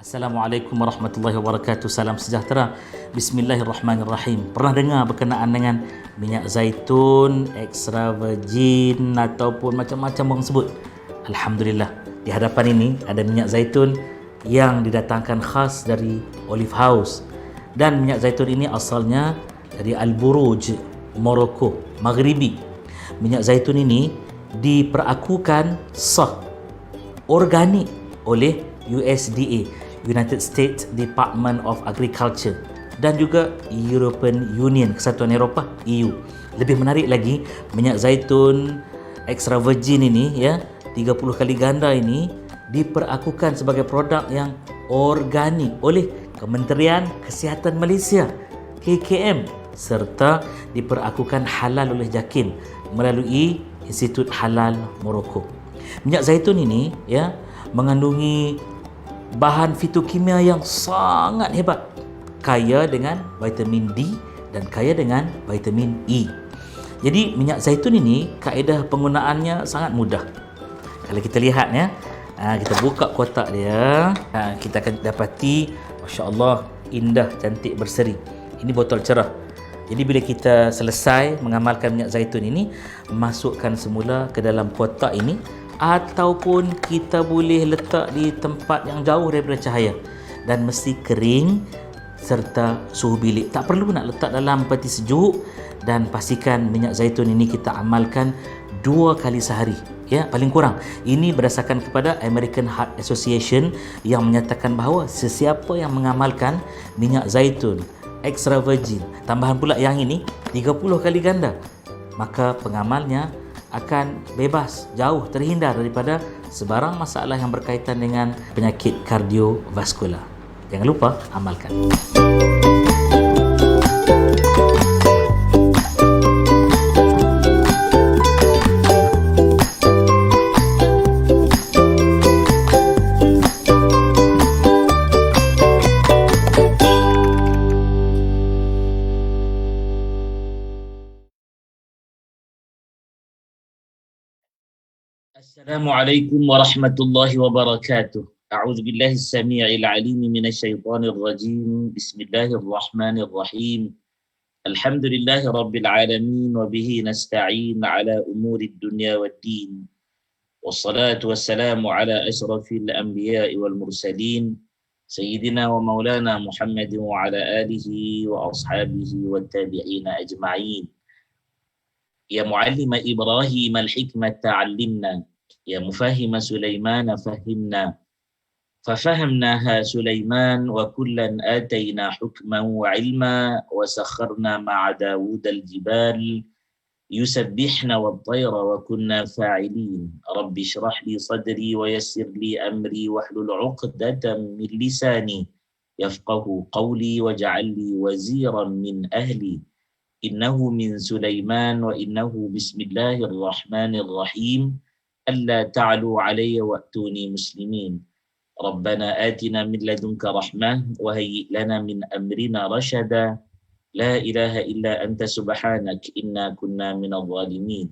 Assalamualaikum warahmatullahi wabarakatuh. Salam sejahtera. Bismillahirrahmanirrahim. Pernah dengar berkenaan dengan minyak zaitun extra virgin ataupun macam-macam orang sebut? Alhamdulillah, di hadapan ini ada minyak zaitun yang didatangkan khas dari Olive House. Dan minyak zaitun ini asalnya dari Al-Buruj, Morocco, Maghribi. Minyak zaitun ini diperakukan sah, organik oleh USDA, United States Department of Agriculture, dan juga European Union, Kesatuan Eropah, EU. Lebih menarik lagi, minyak zaitun extra virgin ini, 30 kali ganda ini diperakukan sebagai produk yang organik oleh Kementerian Kesihatan Malaysia, KKM, serta diperakukan halal oleh JAKIM melalui Institut Halal Morocco. Minyak zaitun ini mengandungi bahan fitokimia yang sangat hebat, kaya dengan vitamin D dan kaya dengan vitamin E. Jadi minyak zaitun ini kaedah penggunaannya sangat mudah. Kalau kita lihat kita buka kotak dia, kita akan dapati masya-Allah indah, cantik, berseri. Ini botol cerah. Jadi bila kita selesai mengamalkan minyak zaitun ini, masukkan semula ke dalam kotak ini, ataupun kita boleh letak di tempat yang jauh daripada cahaya, dan mesti kering serta suhu bilik. Tak perlu nak letak dalam peti sejuk, dan pastikan minyak zaitun ini kita amalkan 2 kali sehari, paling kurang. Ini berdasarkan kepada American Heart Association yang menyatakan bahawa sesiapa yang mengamalkan minyak zaitun extra virgin, tambahan pula yang ini 30 kali ganda, maka pengamalnya akan bebas, jauh terhindar daripada sebarang masalah yang berkaitan dengan penyakit kardiovaskular. Jangan lupa amalkan. Assalamualaikum warahmatullahi wabarakatuh. A'udzu billahi as-sami'il 'alim minasy syaithanir rajim. Bismillahirrahmanirrahim. Alhamdulillahi rabbil alamin wa bihi nasta'in 'ala umurid dunya waddin. Wassalatu wassalamu 'ala asyrafil anbiya'i wal mursalin sayyidina wa maulana Muhammadin wa 'ala alihi wa ashabihi wat tabi'ina ajma'in. Ya muallima Ibrahim al-hikmata 'allimna, ya mufahhima Sulaiman fahimna, fafahhamnaha Sulaiman wa kullan atayna hukman wa ilma wa sakharna ma'a Dawud al-jibal yusabbihna wat-tayra wa kunna fa'ilin. Rabbi shrah li sadri wa yassir li amri wahlul 'uqdatam min lisani yafqahu qawli waj'al li waziran min ahli. Innahu min Sulaiman wa innahu bismillahirrahmanirrahim. Alla ta'lu alayya wa'tuni muslimin. Rabbana atina min ladunka rahmah wa hayyi' lana min amrina rashada. La ilaha illa anta subhanak inna kunna minadh dhalimin.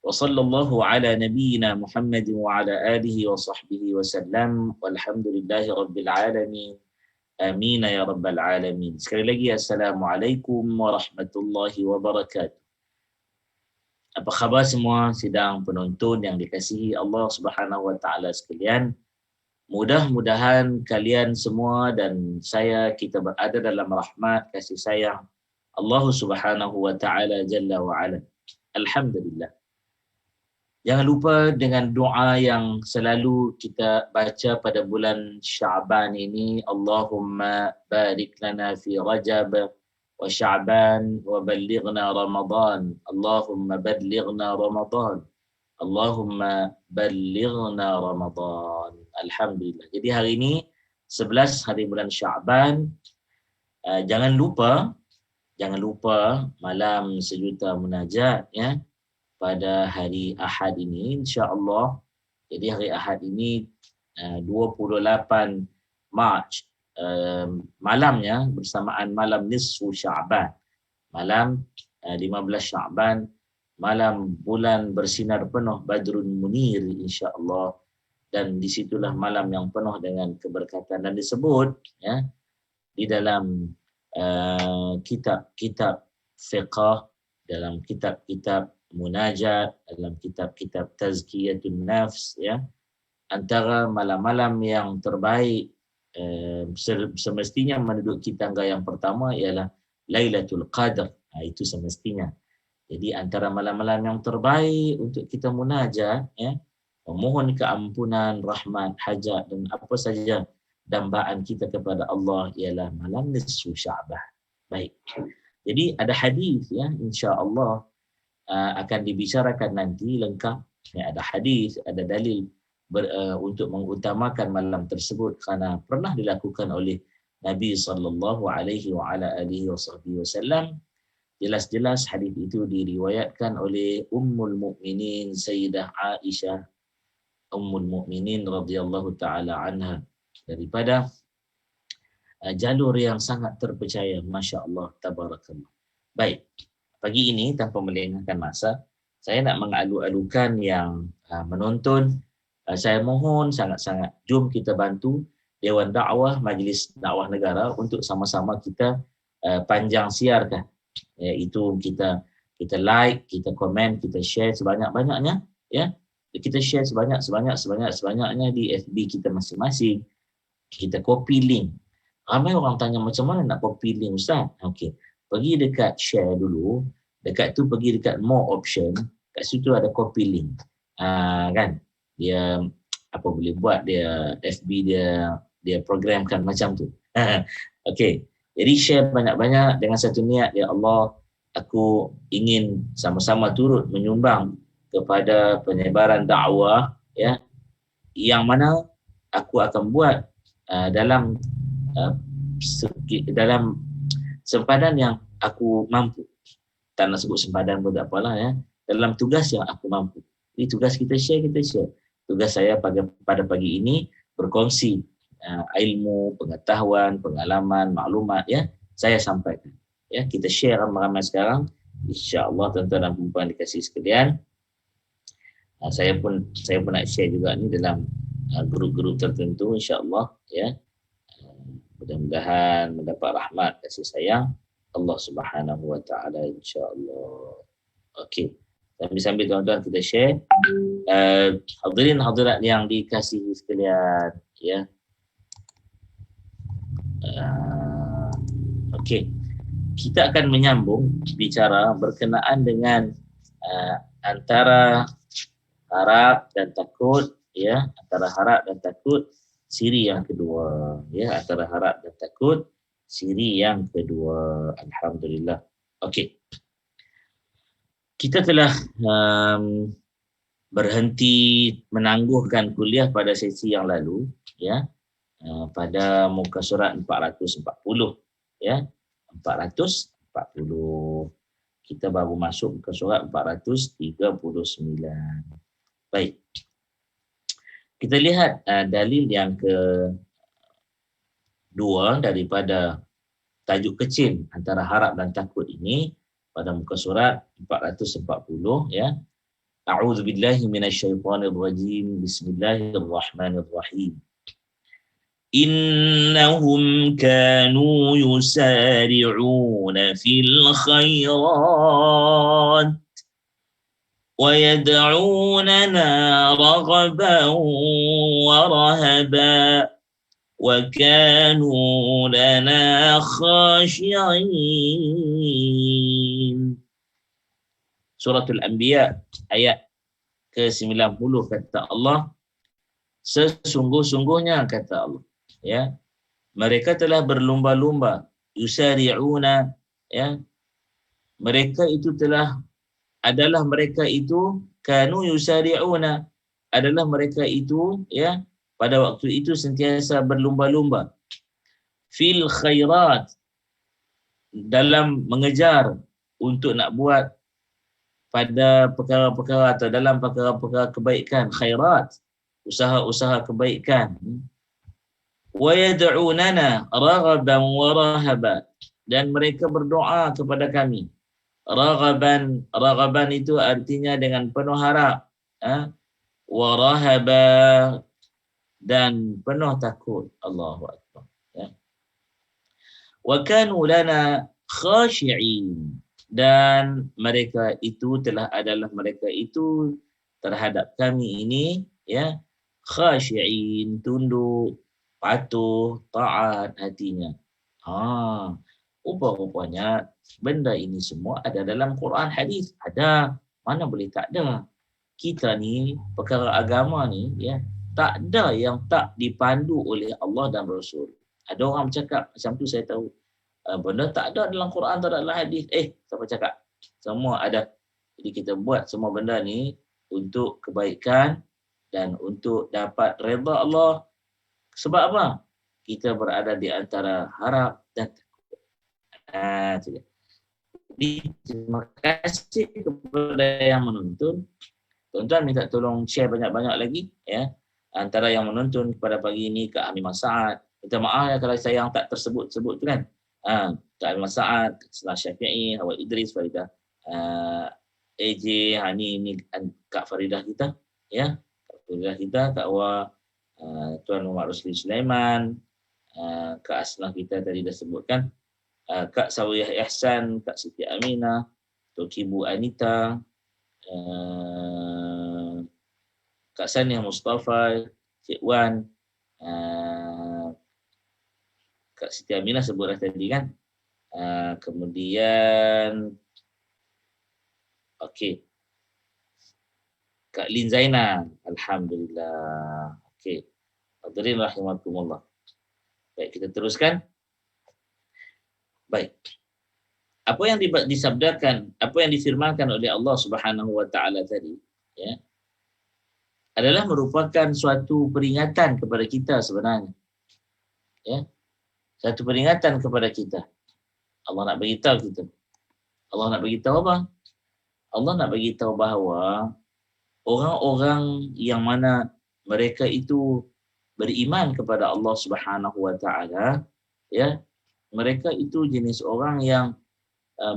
Wa sallallahu ala nabiyyina Muhammadin wa ala alihi wa sahbihi wa sallam. Walhamdulillahi rabbil alamin. Amin ya rabbal alamin. Sekali lagi, Assalamualaikum warahmatullahi wabarakatuh. Apa khabar semua sidang penonton yang dikasihi Allah Subhanahu wa taala sekalian? Mudah-mudahan kalian semua dan kita berada dalam rahmat kasih sayang Allah Subhanahu wa taala jalla wa ala. Alhamdulillah. Jangan lupa dengan doa yang selalu kita baca pada bulan Sya'ban ini. Allahumma barik lana fi Rajab wa Sya'ban wa ballighna Ramadan. Allahumma ballighna Ramadan. Allahumma ballighna Ramadan. Alhamdulillah. Jadi hari ini 11 hari bulan Sya'ban. Jangan lupa malam sejuta munajat ya pada hari Ahad ini insya-Allah. Jadi hari Ahad ini 28 Mac malamnya bersamaan malam nisfu Sya'ban. Malam 15 Sya'ban, malam bulan bersinar penuh Badrun Munir insya-Allah, dan disitulah malam yang penuh dengan keberkatan, dan disebut ya di dalam kitab-kitab fiqh, dalam kitab-kitab munajat, dalam kitab-kitab tazkiyatun nafs ya, antara malam-malam yang terbaik semestinya menduduki tangga yang pertama ialah Lailatul Qadar. Itu semestinya. Jadi antara malam-malam yang terbaik untuk kita munajat ya, memohon keampunan, rahmat, hajat dan apa saja dambaan kita kepada Allah ialah malam nisfu Sya'ban. Baik. Jadi ada hadis ya, insya-Allah akan dibicarakan nanti lengkap. Ya, ada hadis, ada dalil untuk mengutamakan malam tersebut kerana pernah dilakukan oleh Nabi sallallahu alaihi wa ala alihi wasallam. Jelas-jelas hadis itu diriwayatkan oleh Ummul Mukminin Sayyidah Aisyah Ummul Mukminin radhiyallahu taala anha, daripada jalur yang sangat terpercaya, masya-Allah tabarakallah. Baik, pagi ini tanpa melengahkan masa, saya nak mengalu-alukan yang menonton. Saya mohon sangat-sangat, jom kita bantu Dewan Dakwah Majlis Dakwah Negara untuk sama-sama kita panjang siarkan. Iaitu kita like, kita komen, kita share sebanyak-banyaknya ya. Kita share sebanyak-banyaknya di FB kita masing-masing. Kita copy link. Ramai orang tanya macam mana nak copy link Ustaz? Okey. Pergi dekat share dulu, dekat tu pergi dekat more option, kat situ ada copy link. Kan? Dia apa boleh buat, dia FB dia programkan macam tu. Okey. Jadi share banyak-banyak dengan satu niat, ya Allah, aku ingin sama-sama turut menyumbang kepada penyebaran dakwah ya, yang mana aku akan buat dalam sempadan yang aku mampu. Tak nak sebut sempadan pun tak apalah ya. Dalam tugas yang aku mampu. Jadi tugas kita share. Tugas saya pada pagi ini berkongsi ilmu, pengetahuan, pengalaman, maklumat ya, saya sampaikan. Ya, kita share ramai-ramai sekarang. Insya-Allah tuan-tuan dan puan-puan dikasihi sekalian. Saya pun nak share juga ni dalam grup-grup tertentu insya-Allah ya. Mudah-mudahan mendapat rahmat kasih sayang Allah Subhanahu wa taala insya-Allah. Okey. Sambil tuan-tuan kita share. Hadirin hadirat yang dikasihi sekalian ya. Okey. Kita akan menyambung bicara berkenaan dengan antara harap dan takut ya, antara harap dan takut siri yang kedua ya, antara harap dan takut siri yang kedua. Alhamdulillah. Okey. Kita telah berhenti menangguhkan kuliah pada sesi yang lalu ya, pada muka surat 440 ya, 440. Kita baru masuk muka surat 439. Baik. Kita lihat dalil yang kedua daripada tajuk kecil antara harap dan takut ini pada muka surat 440 ya. A'udzubillahi minasyaitonirrajim. Bismillahirrahmanirrahim. Innahum kanu yusari'una fil khairat wa yad'unana raghaban wa rahaba wa kanu lana khashi'in. Suratul Anbiya ayat ke-90 kata Allah, sesungguh-sungguhnya kata Allah ya, mereka telah berlumba-lumba, yusari'una ya, mereka itu kanu yusari'una, adalah mereka itu ya pada waktu itu sentiasa berlumba-lumba fil khairat, dalam mengejar untuk nak buat pada perkara-perkara atau dalam perkara-perkara kebaikan, khairat, usaha-usaha kebaikan. Wa yad'unana raghaban wa rahaba, dan mereka berdoa kepada kami. Raghaban itu artinya dengan penuh harap, wa rahaba, dan penuh takut. Allahu akbar. Ya. Wa kanu lana khashi'in, dan mereka itu mereka itu terhadap kami ini ya khashi'in, tunduk, patuh, taat hatinya. Rupa-rupanya benda ini semua ada dalam Quran, hadis. Ada, mana boleh tak ada. Kita ni perkara agama ni ya, tak ada yang tak dipandu oleh Allah dan Rasul. Ada orang bercakap macam tu, saya tahu. Benda tak ada dalam Quran, tak ada dalam hadis. Siapa cakap? Semua ada. Jadi kita buat semua benda ni untuk kebaikan dan untuk dapat redha Allah. Sebab apa? Kita berada di antara harap dan takut. Jadi terima kasih kepada yang menonton. Tuan-tuan minta tolong share banyak-banyak lagi ya. Antara yang menonton pada pagi ini, Kak Hamimah Saad. Minta maaf ya kalau saya yang tak tersebut-sebut tu kan. Kak Hamimah Saad, Selah Syafi'i, Hawa Idris, Faridah, AJ, Hani, ini Kak Faridah kita ya. Kak Faridah kita, Kak Hawa, Tuan Muhammad Rusli Sulaiman, Kak Asnah kita tadi dah sebutkan, Kak Sawiyah Ihsan, Kak Siti Aminah, Tok Ibu Anita, Kak Saniah Mustafa, Cik Wan, Kak Siti Aminah sebutlah tadi kan. Kemudian okey, Kak Lin Zainal, alhamdulillah. Okey. Hadirin rahimakumullah. Baik, kita teruskan. Baik. Apa yang disabdakan, apa yang difirmankan oleh Allah Subhanahu wa taala tadi, ya, adalah merupakan suatu peringatan kepada kita sebenarnya. Ya. Satu peringatan kepada kita. Allah nak beritahu kita. Allah nak beritahu apa? Allah nak beritahu bahawa orang-orang yang mana mereka itu beriman kepada Allah Subhanahu wa taala, ya, mereka itu jenis orang yang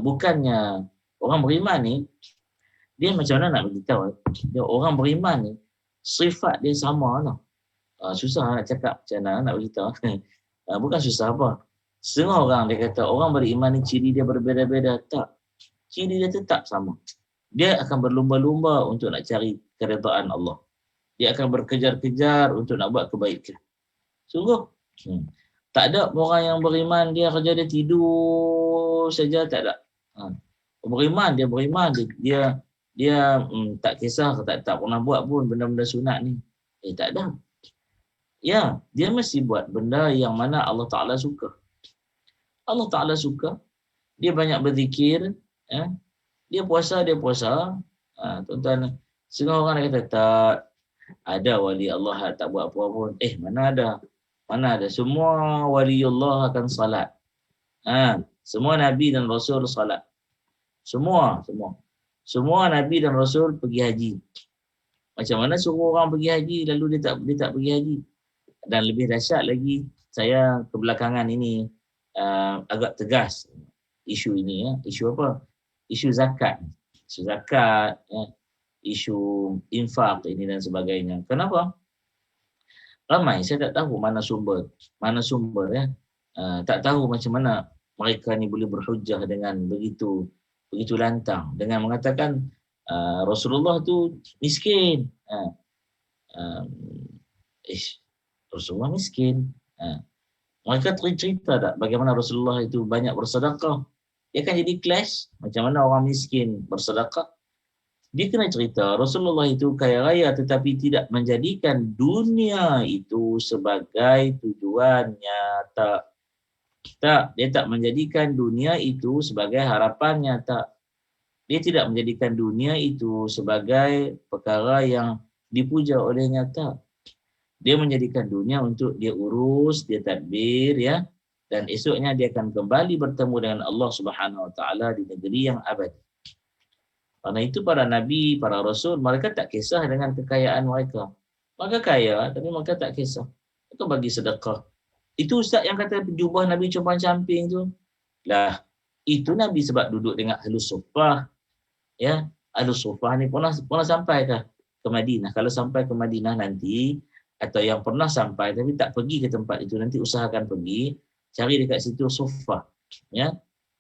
bukannya orang beriman ni, dia macam mana nak beritahu? Dia orang beriman ni sifat dia sama lah. Susah nak cakap macam mana nak beritahu. Bukan susah apa. Setengah orang dia kata orang beriman ni ciri dia berbeza-beza. Tak. Ciri dia tetap sama. Dia akan berlumba-lumba untuk nak cari keredaan Allah. Dia akan berkejar-kejar untuk nak buat kebaikan. Sungguh. Tak ada orang yang beriman dia kerja dia tidur saja, tak ada. Beriman, dia tak kisah, tak pernah buat pun benda-benda sunat ni. Tak ada. Ya, dia mesti buat benda yang mana Allah Ta'ala suka. Allah Ta'ala suka. Dia banyak berzikir. Dia puasa. Tuan-tuan, setengah orang kata tak ada wali Allah tak buat apa pun. Mana ada. Semua wali Allah akan salat. Semua Nabi dan Rasul salat. Semua Nabi dan Rasul pergi haji. Macam mana suruh orang pergi haji lalu dia tak pergi haji? Dan lebih dahsyat lagi, saya kebelakangan ini agak tegas isu ini ya. Isu apa? Isu zakat. Isu infak ini dan sebagainya. Kenapa? Ramai saya tak tahu mana sumber ya. Tak tahu macam mana mereka ni boleh berhujah dengan begitu lantang dengan mengatakan Rasulullah tu miskin. Rasulullah miskin. Mereka cerita tak bagaimana Rasulullah itu banyak bersedekah. Dia kan jadi clash macam mana orang miskin bersedekah. Dia kena cerita Rasulullah itu kaya raya tetapi tidak menjadikan dunia itu sebagai tujuannya. Tak, dia tak menjadikan dunia itu sebagai harapannya. Tak. Dia tidak menjadikan dunia itu sebagai perkara yang dipuja olehnya, tak. Dia menjadikan dunia untuk dia urus, dia tadbir, ya, dan esoknya dia akan kembali bertemu dengan Allah Subhanahu Wa Taala di negeri yang abadi. Karena itu para nabi, para rasul, mereka tak kisah dengan kekayaan mereka. Mereka kaya, tapi mereka tak kisah. Mereka bagi sedekah. Itu ustaz yang kata jubah Nabi compang-camping tu. Lah, itu Nabi sebab duduk dengan Ahlus Suffah, ya. Ahlus Suffah ni pernah sampai ke Madinah. Kalau sampai ke Madinah nanti, atau yang pernah sampai tapi tak pergi ke tempat itu, nanti usahakan pergi, cari dekat situ Suffah, ya.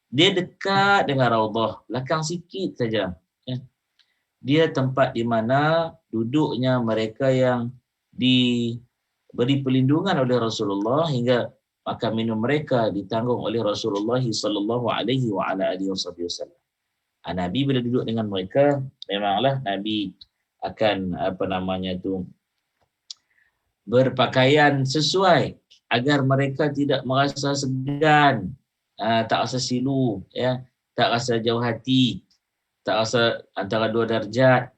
Dia dekat dengan Raudhah, belakang sikit saja, ya. Dia tempat di mana duduknya mereka yang diberi perlindungan oleh Rasulullah, hingga makan minum mereka ditanggung oleh Rasulullah sallallahu alaihi wa ala alihi wasallam. Nabi bila duduk dengan mereka, memanglah Nabi akan berpakaian sesuai agar mereka tidak merasa segan, tak rasa silu, ya, tak rasa jauh hati, tak rasa antara dua darjat.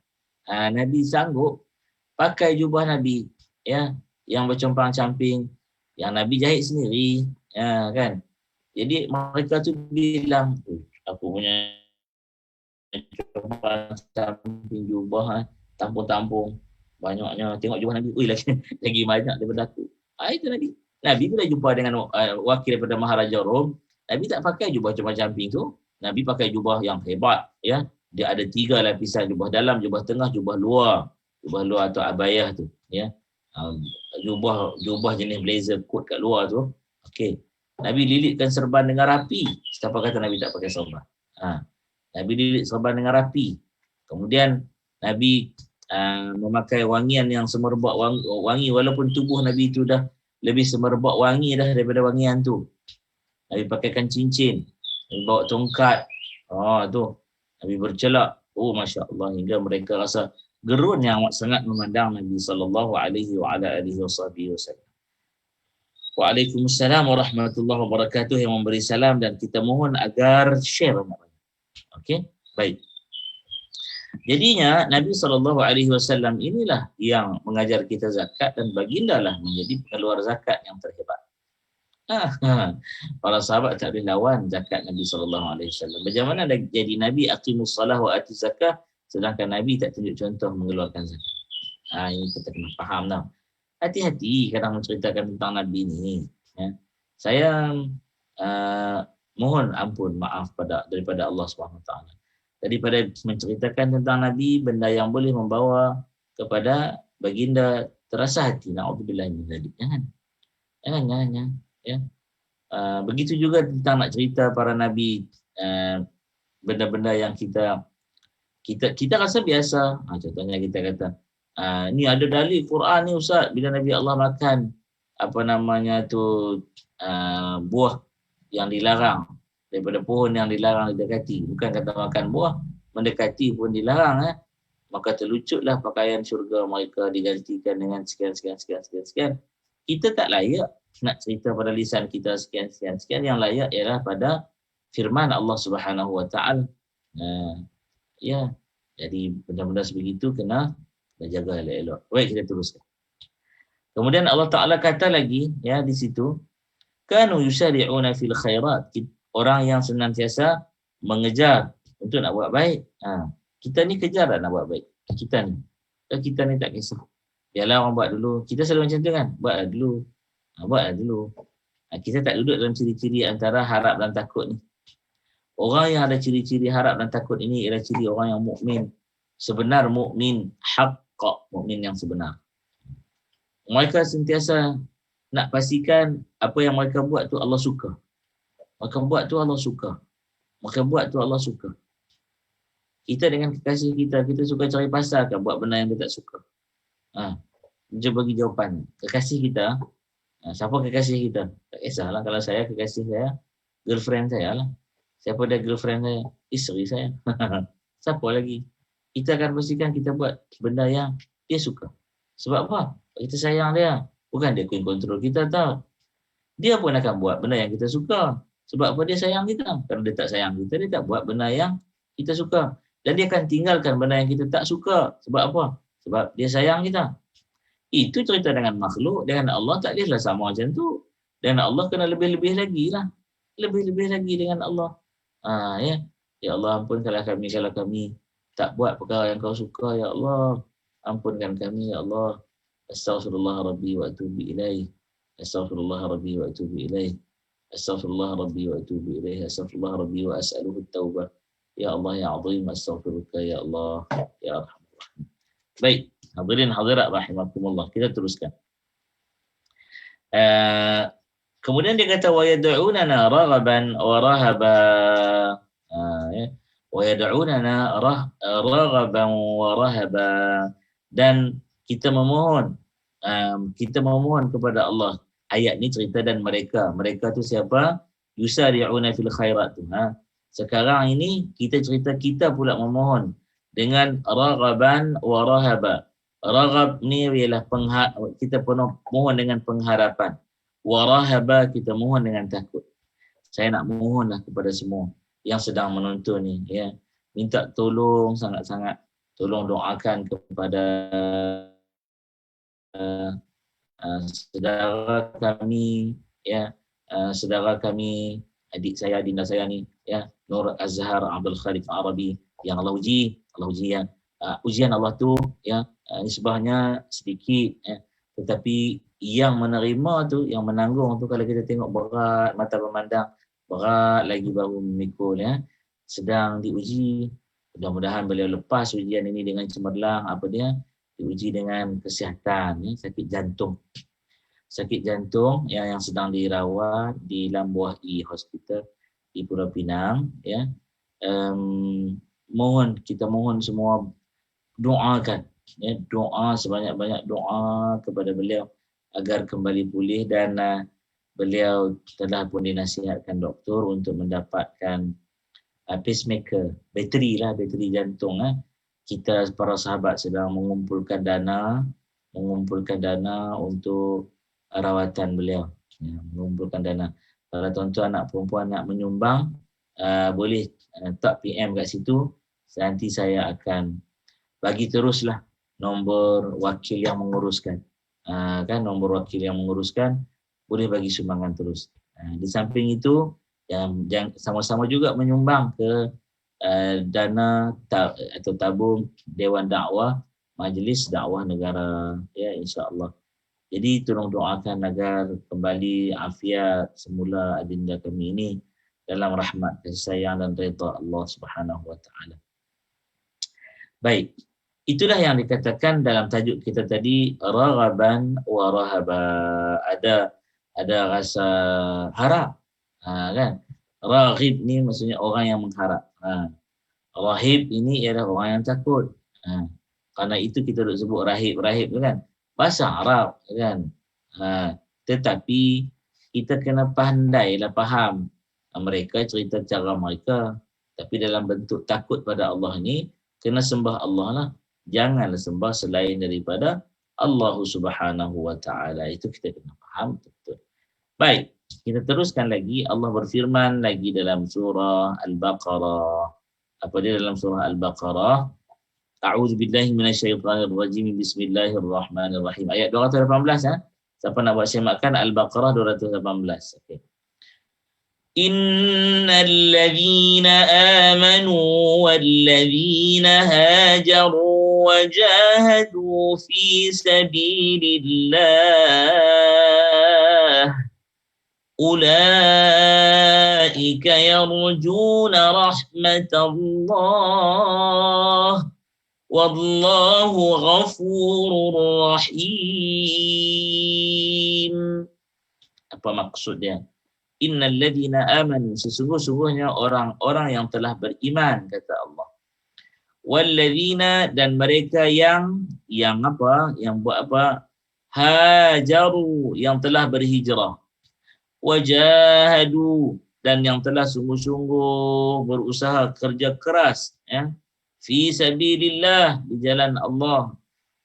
Nabi sanggup pakai jubah Nabi, ya, yang bercompang-camping, yang Nabi jahit sendiri, ya kan. Jadi mereka tu bilang, aku punya compang-camping jubah, tampung-tampung, banyaknya, tengok jubah Nabi, lagi banyak daripada aku. Itu Nabi bila jumpa dengan wakil daripada Maharaja Rom, Nabi tak pakai jubah compang-camping tu. Nabi pakai jubah yang hebat, ya. Dia ada 3 lapisan, jubah dalam, jubah tengah, jubah luar atau abayah tu, ya. Jubah jenis blazer coat kat luar tu. Okey. Nabi lilitkan serban dengan rapi. Siapa kata Nabi tak pakai serban? Nabi lilit serban dengan rapi. Kemudian Nabi memakai wangian yang semerbak wangi, walaupun tubuh Nabi itu dah lebih semerbak wangi dah daripada wangian tu. Nabi pakaikan cincin, Nabi bawa tongkat. Tu Nabi bercelak. Masya Allah, hingga mereka rasa gerun yang amat sangat memandang Nabi sallallahu alaihi wa ala alihi wasallam. Waalaikumsalam warahmatullahi wabarakatuh, yang memberi salam, dan kita mohon agar share. Okey, baik. Jadinya Nabi SAW inilah yang mengajar kita zakat, dan baginda lah menjadi pengeluar zakat yang terhebat. Para sahabat tak boleh lawan zakat Nabi SAW. Bagaimana jadi Nabi aqimus salah wa atuz zakah, sedangkan Nabi tak tunjuk contoh mengeluarkan zakat. Ini kita kena faham tau. Hati-hati kadang menceritakan tentang Nabi ni, ya. Saya mohon ampun, maaf daripada Allah SWT daripada menceritakan tentang Nabi benda yang boleh membawa kepada baginda terasa hati. Na'udzubillah min dzalik. Jangan, ya. Begitu juga tentang nak cerita para nabi, benda-benda yang kita rasa biasa. Contohnya kita kata, ni ada dalil Quran ni ustaz, bila Nabi Allah makan buah yang dilarang, daripada pohon yang dilarang didekati. Bukan kata makan buah, mendekati pun dilarang. Maka terlucutlah pakaian syurga mereka digantikan dengan sekian. Kita tak layak nak cerita pada lisan kita sekian. Yang layak ialah pada firman Allah Subhanahu Wa Taala. Ya, jadi benda-benda sebegitu kena jaga elok-elok. Baik, kita teruskan. Kemudian Allah Taala kata lagi, ya, di situ, kanu yusari'una fil khairat. Orang yang senantiasa mengejar untuk nak buat baik. Kita ni kejar nak buat baik. Kita ni tak kisah. Biarlah orang buat dulu. Kita selalu macam tu kan. Buatlah dulu. Kita tak duduk dalam ciri-ciri antara harap dan takut ni. Orang yang ada ciri-ciri harap dan takut ini ialah ciri orang yang mukmin. Sebenar mukmin haqqa, mukmin yang sebenar. Mereka sentiasa nak pastikan apa yang mereka buat tu Allah suka. Maka buat tu Allah suka. Kita dengan kekasih kita suka cari pasal kan buat benda yang dia tak suka. Dia bagi jawapan. Kekasih kita, siapa kekasih kita? Tak kisahlah, kalau saya kekasih saya, girlfriend saya lah. Siapa dia girlfriend saya? Isteri saya. Siapa lagi? Kita akan pastikan kita buat benda yang dia suka. Sebab apa? Kita sayang dia. Bukan dia kontrol kita tau. Dia pun akan buat benda yang kita suka. Sebab apa? Dia sayang kita. Kalau dia tak sayang kita, dia tak buat benda yang kita suka. Dan dia akan tinggalkan benda yang kita tak suka. Sebab apa? Sebab dia sayang kita. Itu cerita dengan makhluk. Dengan Allah tak bolehlah sama macam tu. Dengan Allah kena lebih-lebih lagi lah. Lebih-lebih lagi dengan Allah. Ya. Ya Allah, ampunkanlah kami kalau kami tak buat perkara yang kau suka, ya Allah. Ampunkan kami, ya Allah. Astaghfirullah Rabbi wa atubu ilaih. Astaghfirullah Rabbi wa atubu ilaih. Astaghfirullah Rabbi wa atubu ilaih. Astaghfirullah Rabbi wa as'aluhu at-taubah. Ya Allah, ya azim, astaghfiruka, ya Allah, ya arhamar rahim. Baik, hadirin hadirat rahimakumullah. Kita teruskan. Kemudian dia kata wa yad'unana raghaban wa rahaba. Ya. Wa yad'unana raghaban wa rahaba, dan kita memohon kepada Allah. Ayat ni cerita dan mereka tu siapa? Yusari'una fil khairat tu. Sekarang ini kita cerita kita pula memohon dengan raghaban wa rahaba. Raghab ni ialah kita mohon dengan pengharapan. Wa rahaba, kita mohon dengan takut. Saya nak mohonlah kepada semua yang sedang menonton ni, ya, minta tolong sangat-sangat, tolong doakan kepada saudara kami, ya, saudara kami, adik saya, dinda saya ni, ya, Nur Azhar Abdul Khalif Arabi, yang Allah uji ya. Ujian Allah tu, ya, nisbahnya sedikit, ya, tetapi yang menerima tu, yang menanggung tu, kalau kita tengok berat, mata memandang berat lagi baru memikul, ya, sedang diuji. Mudah-mudahan beliau lepas ujian ini dengan cemerlang. Apa dia? Diuji dengan kesihatan, ya, sakit jantung yang sedang dirawat di Lambuah E Hospital di Pulau Pinang, ya. Kita mohon semua doakan, ya, doa sebanyak-banyak doa kepada beliau agar kembali pulih, dan beliau telah pun dinasihatkan doktor untuk mendapatkan pacemaker, bateri jantung. Kita para sahabat sedang mengumpulkan dana untuk rawatan beliau, ya, mengumpulkan dana. Kalau tuan-tuan anak perempuan nak menyumbang, boleh tak PM kat situ, nanti saya akan bagi teruslah nombor wakil yang menguruskan. Nombor wakil yang menguruskan, boleh bagi sumbangan terus. Di samping itu, yang sama-sama juga menyumbang ke dana atau tabung Dewan Dakwah Majlis Dakwah Negara, ya, insya-Allah. Jadi tolong doakan agar kembali afiat semula adinda kami ini dalam rahmat, kasih sayang dan redha Allah Subhanahu wa taala. Baik, itulah yang dikatakan dalam tajuk kita tadi, raghaban wa rahaba. Ada rasa harap, kan? Raghib ni maksudnya orang yang mengharap. Rahib ini ialah orang yang takut. Karena itu kita duk sebut rahib tu kan, bahasa Arab, kan. Tetapi kita kena pandailah faham mereka, cerita cara mereka. Tapi dalam bentuk takut pada Allah ni, kena sembah Allah lah. Janganlah sembah selain daripada Allah Subhanahu wa taala. Itu kita kena faham betul. Baik, kita teruskan lagi. Allah berfirman lagi dalam surah Al-Baqarah. Apa dia dalam surah Al-Baqarah? A'udzubillahi minasyaitonirrajim. Bismillahirrahmanirrahim. Ayat 218, Siapa nak buat semakan Al-Baqarah 218. Okey. Innal ladzina amanu wal ladzina hajaru wajahadu fi sabilillah ulaika yarjuna rahmatallah wallahu ghafurur rahim. Apa maksud dia? Innal ladzina amanu, sesungguhnya orang-orang yang telah beriman, kata Allah. Wal ladzina, dan mereka yang apa? Yang buat apa? Hajaru, yang telah berhijrah. Wajahadu, dan yang telah sungguh-sungguh berusaha kerja keras, ya, fi sabilillah, di jalan Allah.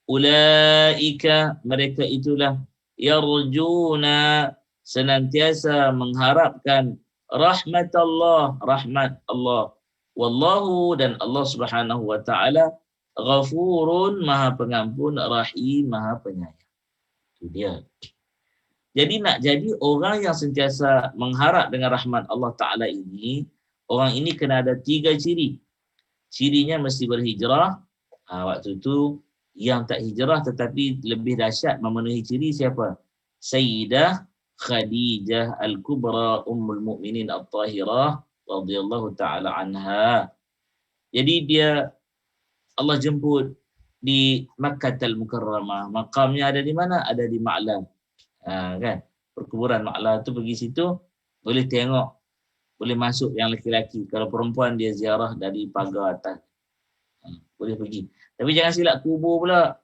Ulaika, mereka itulah, yarjuna, senantiasa mengharapkan rahmat Allah, Wallahu, dan Allah Subhanahu wa taala Ghafurun, Maha Pengampun, Rahim, Maha Penyayang. Itu dia. Jadi nak jadi orang yang sentiasa mengharap dengan rahmat Allah Ta'ala ini, orang ini kena ada 3 ciri. Cirinya mesti berhijrah. Waktu itu yang tak hijrah tetapi lebih dahsyat memenuhi ciri siapa? Sayyidah Khadijah Al-Kubra Ummul Mukminin At-Tahirah radhiyallahu ta'ala anha. Jadi dia Allah jemput di Makkahul Mukarramah. Makamnya ada di mana? Ada di Ma'la. Kan? Perkuburan Ma'la tu pergi situ boleh tengok, boleh masuk yang lelaki-lelaki. Kalau perempuan dia ziarah dari pagar atas. Boleh pergi. Tapi jangan silap kubur pula.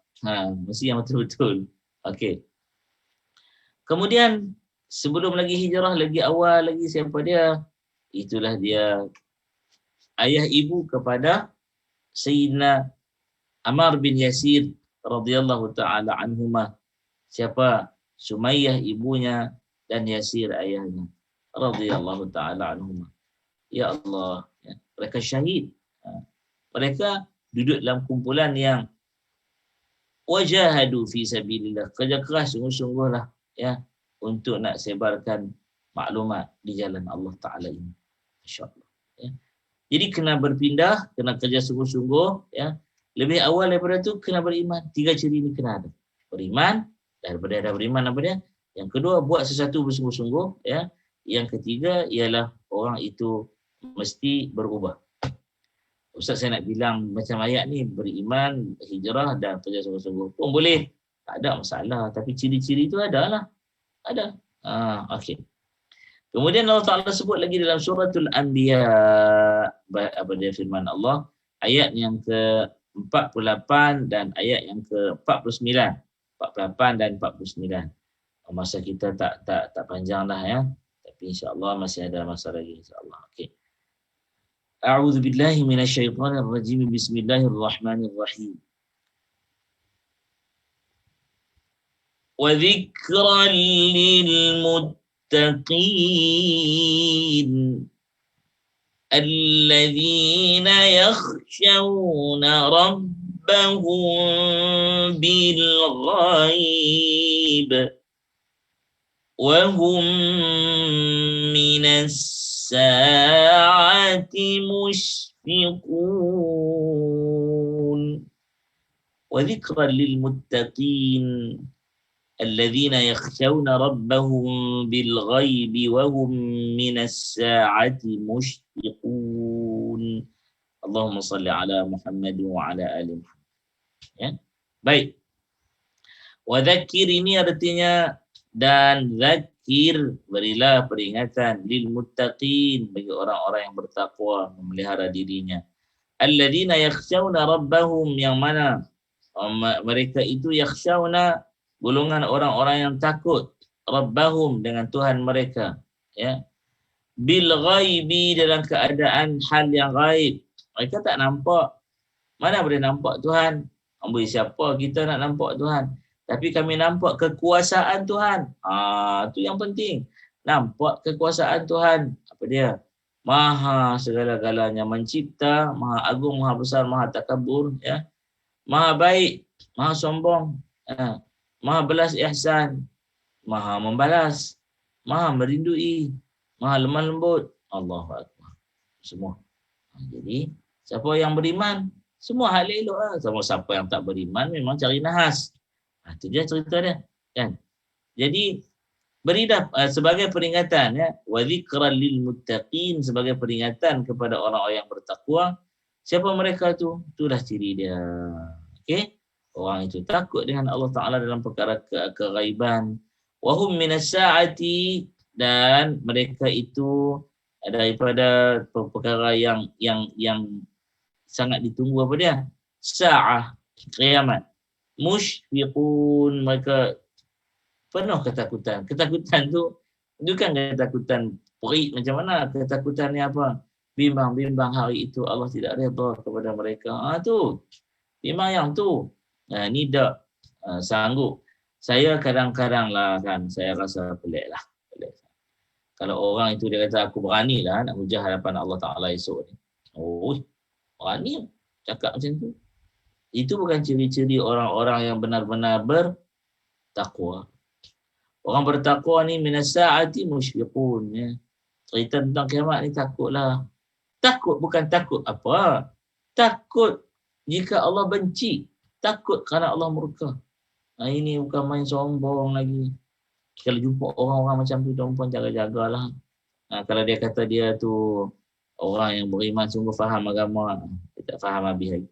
Mesti yang betul-betul. Okey. Kemudian sebelum lagi hijrah, lagi awal lagi siapa dia? Itulah dia ayah ibu kepada Sayyidina Ammar bin Yasir radhiyallahu taala anhuma. Siapa? Sumayyah ibunya dan Yasir ayahnya radhiyallahu taala anhuma. Ya Allah, ya. Mereka syahid. Mereka duduk dalam kumpulan yang wajahadu fi sabilillah, kerja keras sungguh-sungguhlah ya untuk nak sebarkan maklumat di jalan Allah Taala ini. Masya-Allah ya. Jadi kena berpindah, kena kerja sungguh-sungguh ya. Lebih awal daripada tu kena beriman. 3 ciri ni kena ada. Beriman, daripada ada beriman apa dia? Yang kedua buat sesuatu bersungguh-sungguh ya. Yang ketiga ialah orang itu mesti berubah. Ustaz saya nak bilang macam ayat ni beriman, hijrah dan kerja sungguh-sungguh pun boleh. Tak ada masalah, tapi ciri-ciri tu adalah ada. Okey. Kemudian Allah Ta'ala sebut lagi dalam suratul Anbiya, apa dia firman Allah, ayat yang ke-48 dan ayat yang ke-49. 48 dan 49. Masa kita tak panjang dah ya. Tapi insya-Allah masih ada masa lagi insya-Allah. Okey. A'udzu billahi minasyaitonir rajim. Bismillahirrahmanirrahim. Wa dzikran lil muttaqin alladzina yakhshawna rabbahum bil ghaib wa hum minas sa'ati mushfiqun. Wa dzikran lil muttaqin الذين يخشون ربهم بالغيب وهم من الساعة مشفقون. اللهم صل على محمد وعلى آل محمد. Ya. Baik. Wadzakir ini artinya dan zakir, berilah peringatan lil muttaqin, bagi orang-orang yang bertakwa, memelihara dirinya. Alladzina yakhshawna rabbahum, yang mana mereka itu yakhshawna, golongan orang-orang yang takut rabbahum, dengan Tuhan mereka ya, bil ghaibi, dalam keadaan hal yang gaib. Mereka tak nampak. Mana boleh nampak Tuhan? Amboi, siapa kita nak nampak Tuhan? Tapi kami nampak kekuasaan Tuhan. Itu yang penting. Nampak kekuasaan Tuhan. Apa dia? Maha segala-galanya, mencipta, maha agung, maha besar, maha takabur ya. Maha baik, maha sombong, maha belas ihsan, maha membalas, maha merindui, maha lemah lembut. Allahu Akbar. Semua. Jadi siapa yang beriman, semua hal elok lah. Sama siapa yang tak beriman memang cari nahas. Itu dia cerita dia kan. Jadi berilah sebagai peringatan ya, wa dzikran lil muttaqin, sebagai peringatan kepada orang-orang yang bertakwa. Siapa mereka tu? Itulah ciri dia. Okey? Orang itu takut dengan Allah Ta'ala dalam perkara keghaiban. Wahum minas sa'ati, dan mereka itu daripada perkara yang sangat ditunggu apa dia? Sa'ah, kiamat. Mushfiqun, mereka penuh ketakutan. Ketakutan tu bukan ketakutan perik macam mana. Ketakutan ni apa? Bimbang-bimbang hari itu Allah tidak redha kepada mereka. Tu. Bimbang yang tu. Ni tak sanggup. Saya kadang-kadang lah kan, saya rasa pelik lah. Kalau orang itu dia kata aku berani lah nak hujah hadapan Allah Ta'ala esok ni. Oh, orang ni cakap macam tu. Itu bukan ciri-ciri orang-orang yang benar-benar bertakwa. Orang bertakwa ni minas sa'ati musyfiqun, ya. Cerita tentang kiamat ni takutlah. Takut bukan takut apa? Takut jika Allah benci. Takut kerana Allah murka. Ini bukan main sombong lagi. Kalau jumpa orang-orang macam tu, tuan-puan jaga-jagalah. Kalau dia kata dia tu orang yang beriman sungguh faham agama, dia tak faham habis lagi.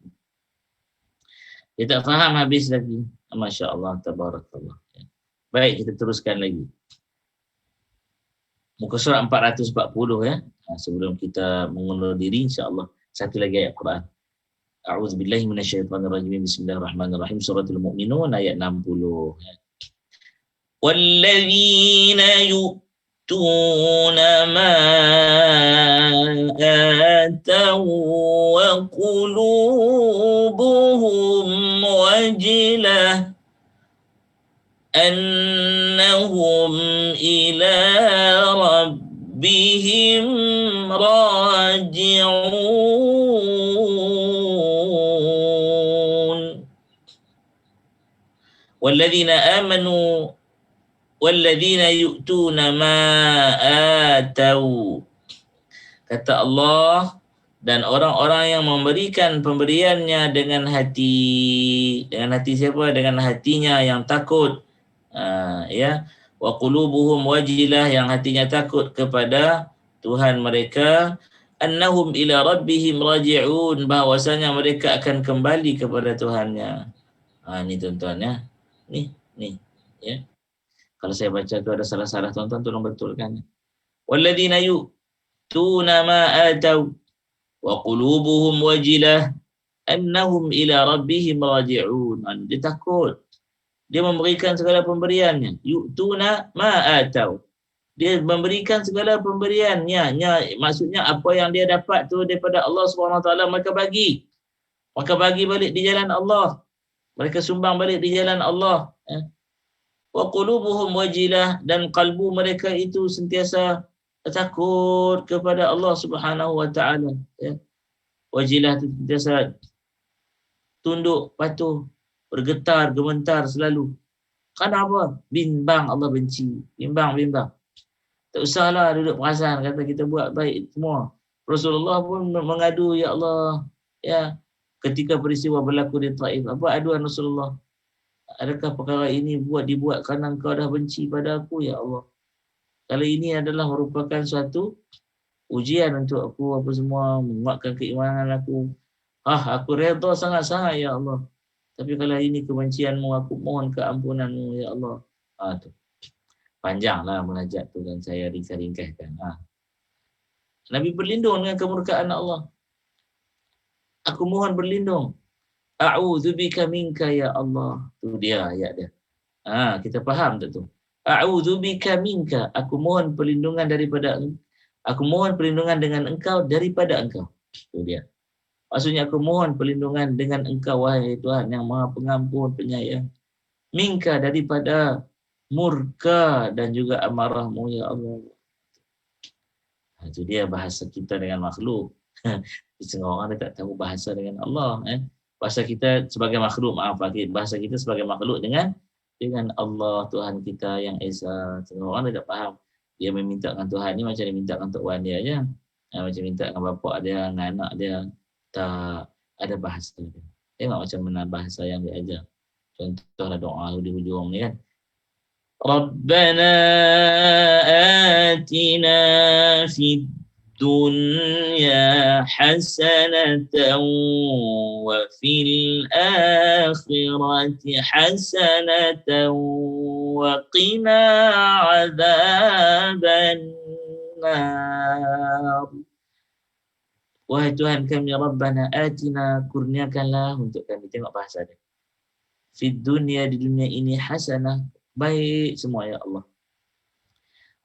Dia tak faham habis lagi. Masya Allah, tabarakallah. Baik, kita teruskan lagi. Muka surat 440 ya. Sebelum kita mengundur diri, insya-Allah satu lagi ayat Quran. A'udzubillahi minasyaitonirrajim. Bismillahirrahmanirrahim. Suratul Mu'minun ayat 60 ya. وَالَّذِينَ يُؤْتُونَ مَا آتَوْا وَقُلُوبُهُمْ وَجِلَةٌ أَنَّهُمْ إِلَى رَبِّهِمْ راجعون والذين آمنوا والذين يؤتون ما آتوا. Kata Allah, dan orang-orang yang memberikan pemberiannya dengan hati siapa? Dengan hatinya yang takut. Ya, wa qulubuhum wajilah, yang hatinya takut kepada Tuhan mereka, annahum ila rabbihim raji'un, bahwasanya mereka akan kembali kepada Tuhannya. Ni tuan-tuan ya. Ni ya. Kalau saya baca tu ada salah-salah, tuan-tuan tolong betulkan. Walladzina yu'tuna ma atau wa qulubuhum wajilah annahum ila rabbihim raji'un. Dia takut. Dia memberikan segala pemberiannya. Yu'tuna ma atau. Dia memberikan segala pemberiannya. Maksudnya apa yang dia dapat tu daripada Allah SWT, mereka bagi. Mereka bagi balik di jalan Allah. Mereka sumbang balik di jalan Allah. Wa qulubuhum wajilah, dan kalbu mereka itu sentiasa takut kepada Allah Subhanahu wa taala, ya. Wajilah itu sentiasa tunduk patuh, bergetar gementar selalu. Kenapa? Bimbang Allah benci. Bimbang. Tak usahlah duduk perasan kata kita buat baik semua. Rasulullah pun mengadu, ya Allah, ya, ketika peristiwa berlaku di Taif. Apa aduan Rasulullah? Adakah perkara ini dibuat kerana engkau dah benci pada aku, ya Allah? Kalau ini adalah merupakan suatu ujian untuk aku, apa semua, menguatkan keimanan aku. Aku redha sangat-sangat, ya Allah. Tapi kalau ini kebencianmu, aku mohon keampunanmu, ya Allah. Tu. Panjanglah munajat tu, dan saya ringkas-ringkaskan. Nabi berlindung dengan kemurkaan Allah. Aku mohon berlindung. A'udzubika minka ya Allah. Tu dia ayat dia. Kita faham tak tu? A'udzubika minka. Aku mohon perlindungan dengan engkau daripada engkau. Tu dia. Maksudnya aku mohon perlindungan dengan engkau, wahai Tuhan yang Maha Pengampun, Penyayang. Minka, daripada murka dan juga amarahmu, ya Allah. Itu dia bahasa kita dengan makhluk. Setengah orang dia tak tahu bahasa dengan Allah. Bahasa kita sebagai makhluk, bahasa kita sebagai makhluk dengan Allah, Tuhan kita yang Esa. Setengah orang dia tak faham. Dia meminta dengan Tuhan ni macam dia minta dengan Tok Wan dia je. Macam minta dengan bapak dia, dengan anak dia. Tak ada bahasa dia. Tengok macam mana bahasa yang dia ajar. Contohlah doa di hujung ni kan. Rabbana atina fid dunya hasanatan wa fil akhirati hasanatan wa qina adzaban nar. Wahai Tuhan kami, Rabbana atina, kurniakanlah untuk kami. Tengok bahasa dia. Fid dunya, di dunia ini, hasanah, baik semua ya Allah.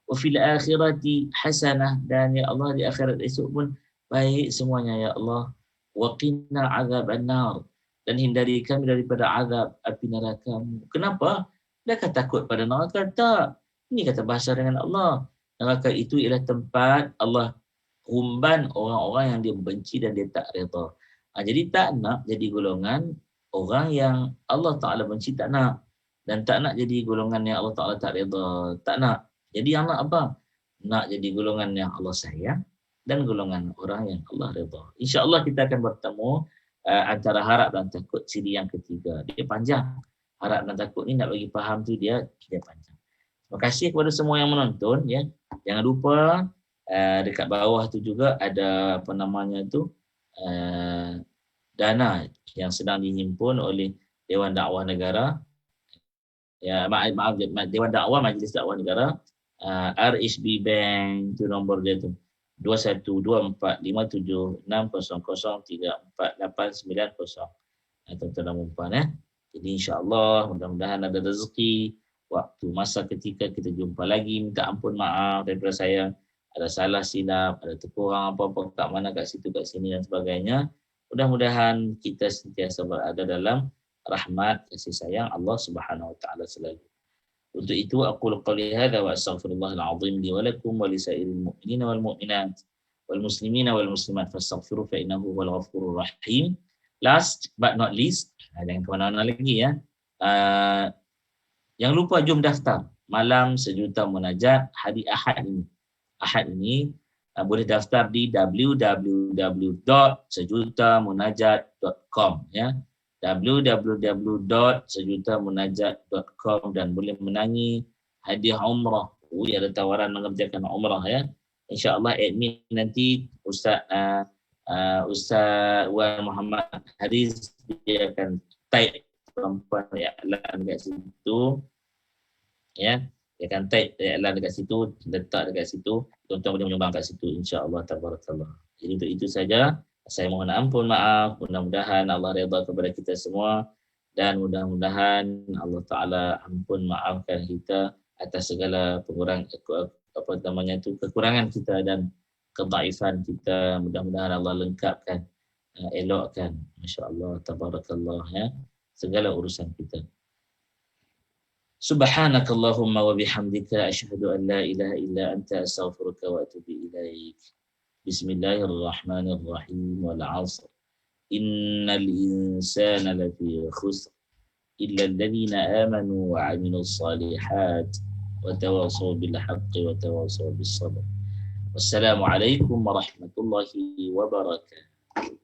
Wa fil akhirati hasanah, dan ya Allah di akhirat esok pun baik semuanya ya Allah. Wa qina azaban nar, dan hindari kami daripada azab api neraka-Mu. Kenapa? Adakah takut pada neraka? Tak. Ini kata bahasa dengan Allah. Neraka itu ialah tempat Allah umban orang-orang yang dia benci dan dia tak redha. Jadi tak nak jadi golongan orang yang Allah Ta'ala benci, tak nak. Dan tak nak jadi golongan yang Allah Ta'ala tak redha, tak nak. Jadi yang nak apa? Nak jadi golongan yang Allah sayang dan golongan orang yang Allah redha. InsyaAllah kita akan bertemu antara harap dan takut siri yang ketiga. Dia panjang. Harap dan takut ni nak bagi faham tu dia panjang. Terima kasih kepada semua yang menonton, ya. Jangan lupa dekat bawah tu juga ada apa namanya tu dana yang sedang dihimpun oleh Dewan Dakwah Negara. Ya, maaf Dewan Dakwah Majlis Dakwah Negara, RHB Bank, tu nombor dia tu 21245760034890. Tuan-tuan dan puan, Jadi insya-Allah mudah-mudahan ada rezeki, waktu masa ketika kita jumpa lagi. Minta ampun maaf daripada saya, ada salah silap, ada terkurang apa-apa kat mana, kat situ, kat sini dan sebagainya. Mudah-mudahan kita sentiasa berada dalam rahmat kasih sayang Allah Subhanahu wa taala selalu. Untuk itu aku qouli hadza wa astaghfirullahal azim li wa lakum wa lisairil mu'minina wal mu'minat wal muslimina wal muslimat fastaghfiru fa innahu huwal ghafurur rahim. Last but not least, jangan ke mana-mana lagi, ya. Jangan lupa jom daftar malam sejuta munajat hari Ahad ini. Ahad ini boleh daftar di www.sejutamunajat.com, ya. www.sejutamunajat.com, dan boleh menangi hadiah umrah. Ada tawaran mengerjakan umrah, ya. InsyaAllah admin nanti Ustaz Wan Muhammad Haris, dia akan type perempuan iklan dekat situ, ya. Dia akan type iklan dekat situ, letak dekat situ, tuan-tuan boleh menyumbang kat situ, insya-Allah tabarakallah. Jadi untuk itu saja, saya mohon ampun maaf. Mudah-mudahan Allah redha kepada kita semua, dan mudah-mudahan Allah Taala ampun maafkan kita atas segala kekurangan kita dan kedaifan kita. Mudah-mudahan Allah lengkapkan, elokkan, masya-Allah tabarakallah, ya, segala urusan kita. Subhanakallahumma wa bihamdika asyhadu an la ilaha illa anta astaghfiruka wa atubu ilaik. Bismillahirrahmanirrahim. Wal 'asr. Innal insana lafi khusr illa alladhina amanu wa 'amilus shalihat wa tawassaw bil haqqi wa tawassaw bis sabr. Wassalamualaikum warahmatullahi wabarakatuh.